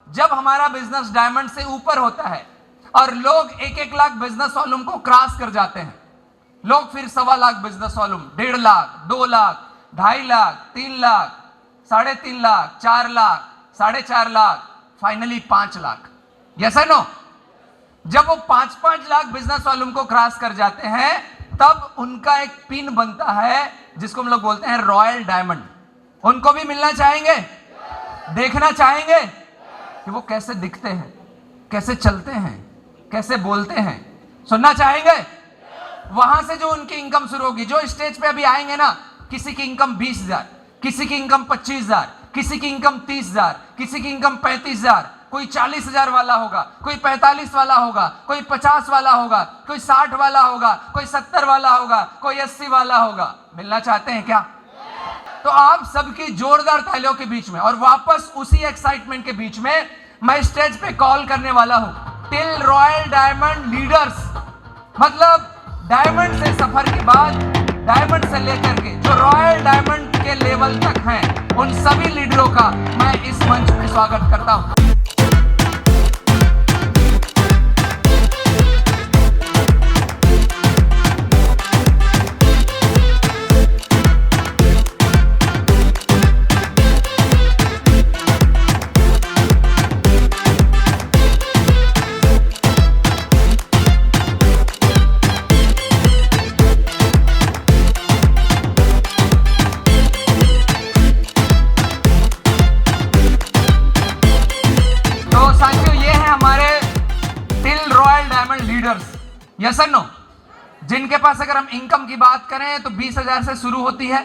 जब हमारा business diamond से ऊपर होता है और लोग 1-1 लाख बिजनेस वॉल्यूम को क्रॉस कर जाते हैं, लोग फिर 1.25 lakh business volume, 1.5 lakh, 2 lakh, 2.5 lakh, 3 lakh, 3.5 lakh, 4 lakh, 4.5 lakh, finally 5 lakh. Yes और नो? जब वो 5-5 लाख बिजनेस वॉल्यूम को क्रॉस कर जाते हैं, तब उनका एक पिन बनता है जिसको हम लोग बोलते हैं रॉयल डायमंड। उनको भी मिलना चाहेंगे? देखना चाहेंगे कि वो कैसे दिखते हैं, कैसे चलते हैं, कैसे बोलते हैं? सुनना चाहेंगे? वहां से जो उनकी इनकम शुरू होगी, जो स्टेज पे अभी आएंगे ना, किसी की इनकम 20,000, किसी की इनकम 25,000, किसी की इनकम 30,000, किसी की इनकम 35,000, कोई 40,000 वाला होगा, कोई 45 वाला होगा, कोई 50 वाला होगा, कोई 60 वाला होगा, कोई 70 वाला होगा, कोई 80 वाला होगा। मिलना चाहते हैं क्या? तो आप सबकी जोरदार तालियों के बीच में और वापस उसी एक्साइटमेंट के बीच में मैं स्टेज पे कॉल करने वाला हूं टिल रॉयल डायमंड लीडर्स। मतलब डायमंड से सफर के बाद, डायमंड से लेकर के जो रॉयल डायमंड के लेवल तक हैं, उन सभी लीडरों का मैं इस मंच पे स्वागत करता हूं। यस और नो? जिनके पास अगर हम इनकम की बात करें तो 20,000 से शुरू होती है।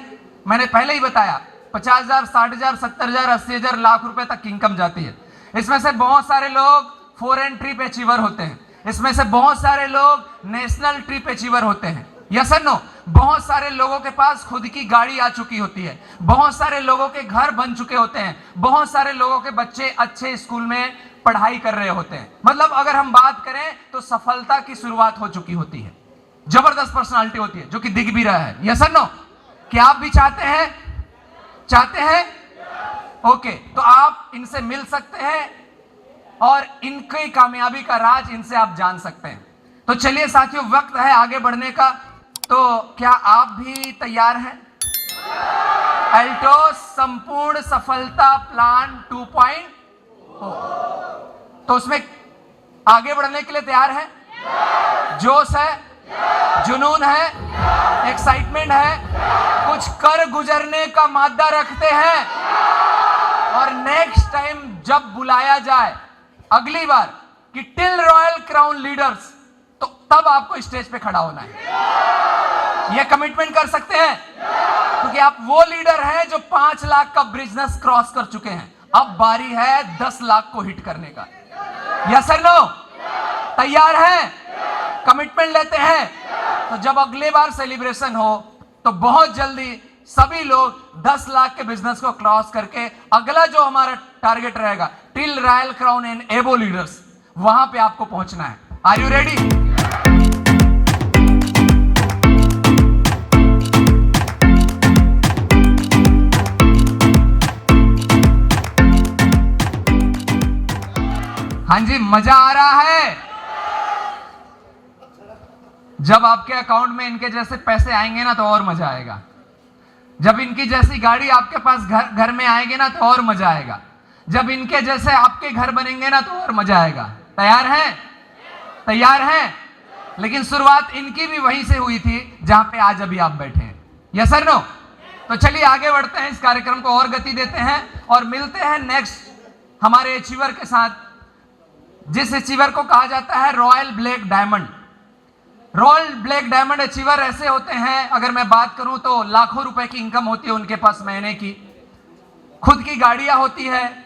मैंने पहले ही बताया 50,000, 60,000, 70,000, 80,000, लाख रुपए तक की इनकम जाती है। इसमें से बहुत सारे लोग फॉरेन ट्रिप अचीवर होते हैं, इसमें से बहुत सारे लोग नेशनल ट्रिप अचीवर होते हैं। यस और नो? बहुत सारे लोगों के पास खुद की गाड़ी आ चुकी होती है, बहुत सारे लोगों के घर बन चुके होते हैं, बहुत सारे लोगों के बच्चे अच्छे स्कूल में पढ़ाई कर रहे होते हैं। मतलब अगर हम बात करें तो सफलता की शुरुआत हो चुकी होती है। जबरदस्त पर्सनालिटी होती है जो कि दिख भी रहा है। यस और नो? क्या आप भी चाहते हैं? चाहते हैं? ओके, तो आप इनसे मिल सकते हैं और इनकी कामयाबी का राज इनसे आप जान सकते हैं। तो चलिए साथियों, वक्त है आगे बढ़ने का। तो क्या आप भी तैयार हैं? एल्टोस संपूर्ण सफलता प्लान 2.0, तो उसमें आगे बढ़ने के लिए तैयार है? जोश है, जुनून है, एक्साइटमेंट है, कुछ कर गुजरने का मादा रखते हैं और नेक्स्ट टाइम जब बुलाया जाए अगली बार कि टिल रॉयल क्राउन लीडर्स, तो तब आपको स्टेज पे खड़ा होना है। यह कमिटमेंट कर सकते हैं? क्योंकि आप वो लीडर हैं जो 5 लाख का बिजनेस क्रॉस कर चुके हैं। अब बारी है 10 लाख को हिट करने का। यस और नो? तैयार हैं? कमिटमेंट लेते हैं? तो जब अगले बार सेलिब्रेशन हो तो बहुत जल्दी सभी लोग 10 लाख के बिजनेस को क्रॉस करके अगला जो हमारा टारगेट रहेगा टिल रॉयल क्राउन एंड एबो लीडर्स, वहां पे आपको पहुंचना है। Are you ready? हाँ जी, मजा आ रहा है? जब आपके अकाउंट में इनके जैसे पैसे आएंगे ना तो और मजा आएगा। जब इनकी जैसी गाड़ी आपके पास घर में आएगी ना तो और मजा आएगा। जब इनके जैसे आपके घर बनेंगे ना तो और मजा आएगा। तैयार हैं? तैयार हैं? लेकिन शुरुआत इनकी भी वहीं से हुई थी जहां पे आज अभी आप बैठे हैं। यस और नो? तो चलिए आगे बढ़ते हैं, इस कार्यक्रम को और गति देते हैं और मिलते हैं नेक्स्ट हमारे अचीवर के साथ, जिस अचीवर को कहा जाता है royal black diamond. Royal black diamond achiever ऐसे होते हैं, अगर मैं बात करूं तो लाखों रुपए की इनकम होती है उनके पास महीने की, खुद की गाड़ियां होती है,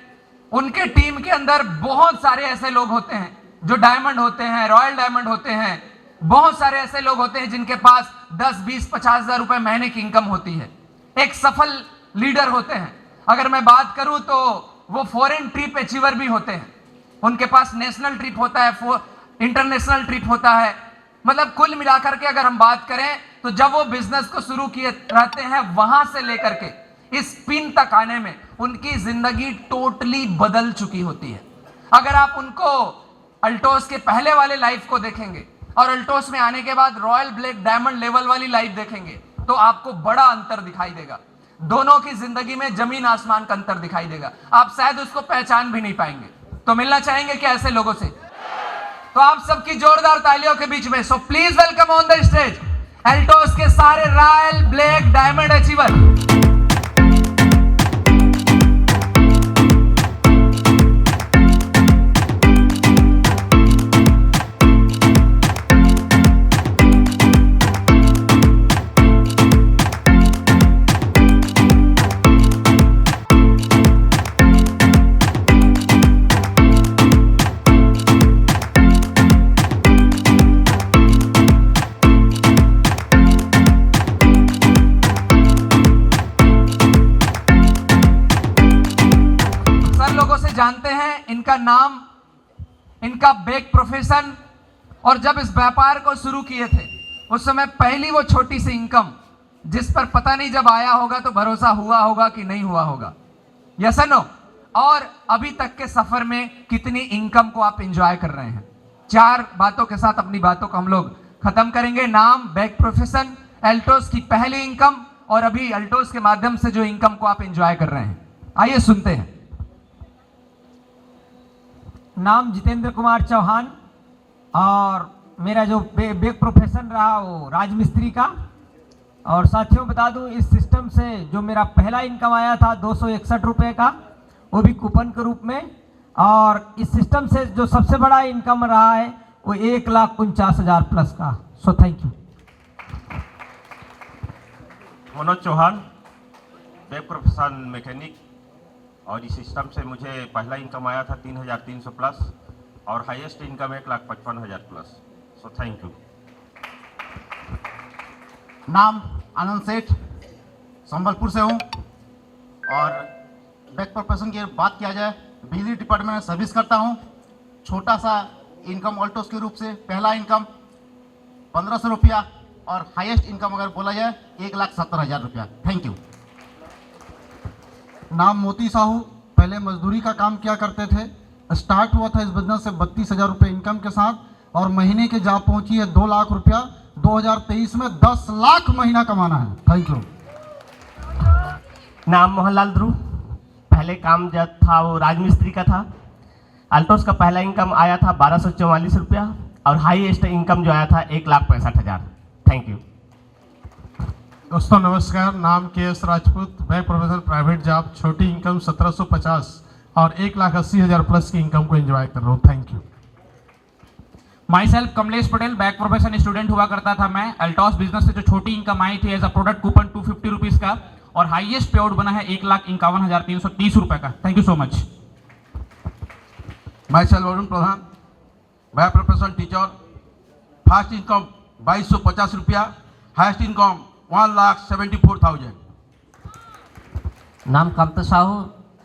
उनके टीम के अंदर बहुत सारे ऐसे लोग होते हैं जो डायमंड होते हैं, रॉयल डायमंड होते हैं। बहुत सारे ऐसे लोग होते हैं जिनके पास 10, 20, 50,000 रुपए महीने की इनकम होती है। एक सफल लीडर होते हैं। अगर मैं बात करूं तो वो फॉरेन ट्रिप अचीवर भी होते हैं, उनके पास नेशनल ट्रिप होता है, इंटरनेशनल ट्रिप होता है। मतलब कुल मिलाकर के अगर हम बात करें तो जब वो बिजनेस को शुरू किए रहते हैं वहां से लेकर के इस पिन तक आने में उनकी जिंदगी टोटली बदल चुकी होती है। अगर आप उनको अल्टोस के पहले वाले लाइफ को देखेंगे और अल्टोस में आने के बाद रॉयल ब्लैक डायमंड लेवल वाली लाइफ देखेंगे तो आपको बड़ा अंतर दिखाई देगा। दोनों की जिंदगी में जमीन आसमान का अंतर दिखाई देगा। आप शायद उसको पहचान भी नहीं पाएंगे। तो मिलना चाहेंगे क्या ऐसे लोगों से? तो आप सबकी जोरदार तालियों के बीच में so please welcome on the stage Altos के सारे रॉयल ब्लैक डायमंड अचीवर। जानते हैं इनका नाम, इनका बैक प्रोफेशन, और जब इस व्यापार को शुरू किए थे उस समय पहली वो छोटी सी इनकम जिस पर पता नहीं जब आया होगा तो भरोसा हुआ होगा कि नहीं हुआ होगा। Yes no? और अभी तक के सफर में कितनी इनकम को आप एंजॉय कर रहे हैं। 4 बातों के साथ अपनी बातों को हम लोग खत्म करेंगे। नाम, बैक प्रोफेशन, अल्टोस की पहली इनकम और अभी अल्टोस के माध्यम से जो इनकम को आप एंजॉय कर रहे हैं। आइए सुनते हैं। नाम जितेंद्र कुमार चौहान और मेरा जो बैक प्रोफेशन रहा वो राजमिस्त्री का। और साथियों बता दूं, इस सिस्टम से जो मेरा पहला इनकम आया था 261 रुपये का, वो भी कूपन के रूप में, और इस सिस्टम से जो सबसे बड़ा इनकम रहा है वो 1,49,000 प्लस का। So thank you. Manoj Chauhan, back profession mechanic, और इस सिस्टम से मुझे पहला इनकम आया था 3,300 प्लस और highest income 1,55,000 plus. So thank you. नाम आनंद सेठ, संबलपुर से हूँ, और बैक प्रोफेशन की बात किया जाए, बिजली डिपार्टमेंट में सर्विस करता हूँ। छोटा सा इनकम अल्टोस के रूप से पहला इनकम 1,500 रुपया और हाईएस्ट इनकम अगर बोला जाए 1,70,000 रुपया। Thank you. नाम मोती साहू, पहले मजदूरी का काम किया करते थे। स्टार्ट हुआ था इस बिजनेस से 32,000 रुपये इनकम के साथ, और महीने के जॉब पहुंची है 2 लाख रुपया। 2023 में 10 लाख महीना कमाना है। Thank you. नाम मोहनलाल ध्रुव, पहले काम जब था वो राजमिस्त्री का था। अल्टोस का पहला इनकम आया था 1,244 रुपया और हाईएस्ट इनकम जो आया था 1,65,000। Thank you. दोस्तों नमस्कार। नाम KS Rajput, back profession private job, छोटी इनकम 1,750 और 1,80,000 प्लस की इनकम को एंजॉय कर रहा हूँ। Thank you. My self Kamlesh Patel, back profession student हुआ करता था मैं। अल्टोस बिजनेस से जो छोटी इनकम आई थी as a product coupon 250 rupees का, और हाईएस्ट पे आउट बना है 1,51,330 रुपये का। Thank you so much. My self Varun Pradhan, back profession teacher, first income 2,250 रुपया, हाईएस्ट इनकम 1,74,000। नाम कामता साहू,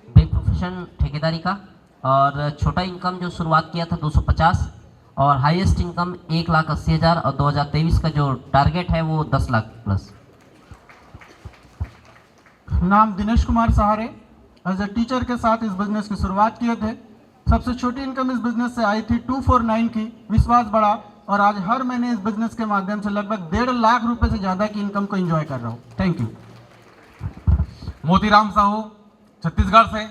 बैक प्रोफेशन ठेकेदारी का, और छोटा इनकम जो शुरुआत किया था 250 और हाईएस्ट इनकम 1,80,000, और 2023 का जो टारगेट है वो 10 लाख प्लस। नाम दिनेश कुमार सहारे, एज ए टीचर के साथ इस बिजनेस की शुरुआत किए थे। सबसे छोटी इनकम इस बिजनेस से आई थी 249 की। विश्वास बढ़ा और आज हर महीने इस बिजनेस के माध्यम से लगभग 1.5 लाख रुपए से ज़्यादा की इनकम को एंजॉय कर रहा हूँ। Thank you. मोतीराम साहू, छत्तीसगढ़ से,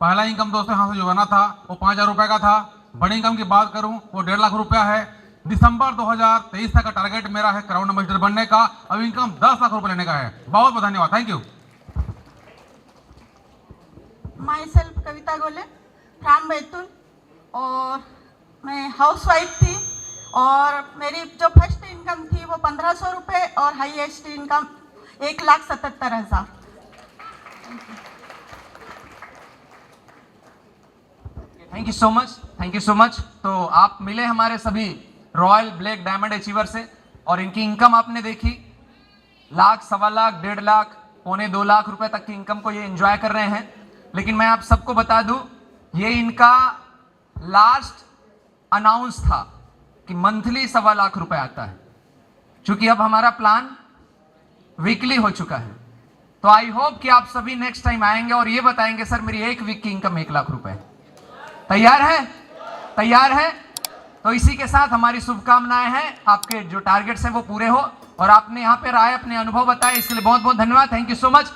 पहला इनकम दोस्तों यहाँ से जो बना था वो 5,000 रुपये का था। बड़ी इनकम की बात करूँ वो 1.5 लाख रुपया है। दिसंबर 2023 तक का टारगेट मेरा है क्राउन एम्बेसडर बनने का। अब इनकम 10 लाख रुपये लेने का है। बहुत बहुत धन्यवाद। Thank you. माई सेल्फ कविता गोले, फ्रॉम बैतूल, और मैं हाउसवाइफ थी, और मेरी जो फर्स्ट इनकम थी वो 1,500 रुपये और highest income 1,77,000। Thank you so much, thank you so much. तो आप मिले हमारे सभी रॉयल ब्लैक डायमंड अचीवर से, और इनकी इनकम आपने देखी। लाख, 1.25 लाख, 1.5 लाख, 2.25 लाख रुपए तक की इनकम को ये एंजॉय कर रहे हैं। लेकिन मैं आप सबको बता दूं, ये इनका लास्ट अनाउंस था कि मंथली 1.25 लाख रुपए आता है। क्योंकि अब हमारा प्लान वीकली हो चुका है, तो आई होप कि आप सभी नेक्स्ट टाइम आएंगे और ये बताएंगे सर मेरी एक वीक की इनकम 1 लाख रुपए। तैयार है? तैयार हैं? तो इसी के साथ हमारी शुभकामनाएं हैं, आपके जो टारगेट्स हैं वो पूरे हो, और आपने यहाँ पे आए अपने अनुभव बताए, इसके लिए बहुत बहुत धन्यवाद। Thank you so much.